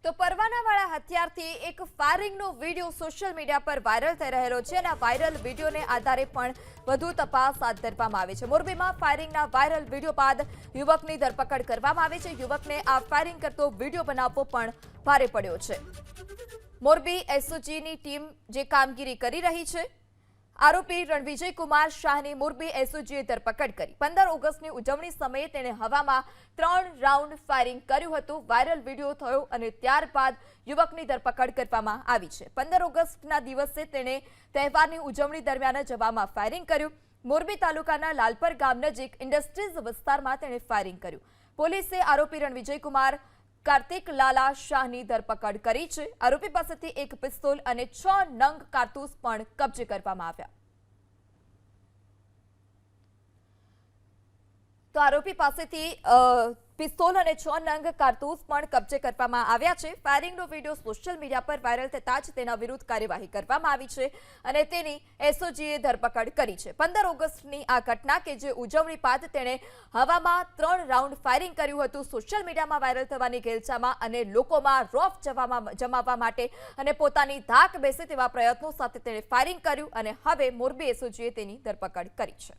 તો પરવાનાવાળા હથિયારથી એક ફાયરિંગનો video social media પર વાયરલ થઈ રહેલો છે અને આ વાયરલ વિડીયોને આધારે પણ વધુ તપાસ હાથ ધરવામાં આવી છે। મોરબીમાં ફાયરિંગના વાયરલ વિડીયો બાદ યુવકની ધરપકડ કરવામાં આવી છે। યુવકને આ ફાયરિંગ કરતો વિડીયો બનાવવો પણ ભારે પડ્યો છે। મોરબી એસઓજીની ટીમ જે કામગીરી કરી રહી છે, આરોપી રણવિજય કુમાર શાહની મોરબી એસઓજીએ ધરપકડ કરી। 15 ઓગસ્ટની ઉજવણી સમયે તેણે હવામાં 3 રાઉન્ડ ફાયરિંગ કર્યું હતું। વાયરલ વિડીયો થયો અને ત્યારબાદ યુવકની ધરપકડ કરવામાં આવી છે। 15 ઓગસ્ટના દિવસે તેણે તહેવારની ઉજવણી દરમિયાન જ હવામાં ફાયરિંગ કર્યું। મોરબી તાલુકાના લાલપર ગામ નજીક ઇન્ડસ્ટ્રીઝ વિસ્તારમાં તેણે ફાયરિંગ કર્યું। પોલીસે આરોપી રણવિજય કુમાર કાર્તિક લાલા શાહની ધરપકડ કરી છે। આરોપી પાસેથી એક પિસ્તોલ અને 6 નંગ કારતૂસ પણ કબજે કરવામાં આવ્યા। તો આરોપી પાસેથી પિસ્તોલ અને 6 નંગ કારતૂસ પણ કબજે કરવામાં આવ્યા છે। ફાયરિંગનો વિડીયો સોશિયલ મીડિયા પર વાયરલ થતાં જ તેના વિરુદ્ધ કાર્યવાહી કરવામાં આવી છે અને તેની એસઓજીએ ધરપકડ કરી છે। 15 ઓગસ્ટની આ ઘટના કે જે ઉજવણી બાદ તેણે હવામાં 3 રાઉન્ડ ફાયરિંગ કર્યું હતું, સોશિયલ મીડિયામાં વાયરલ થવાની ઘેલછામાં અને લોકોમાં રોફ જમાવવા માટે અને પોતાની ધાક બેસે તેવા પ્રયત્નો સાથે તેણે ફાયરિંગ કર્યું અને હવે મોરબી એસઓજીએ તેની ધરપકડ કરી છે।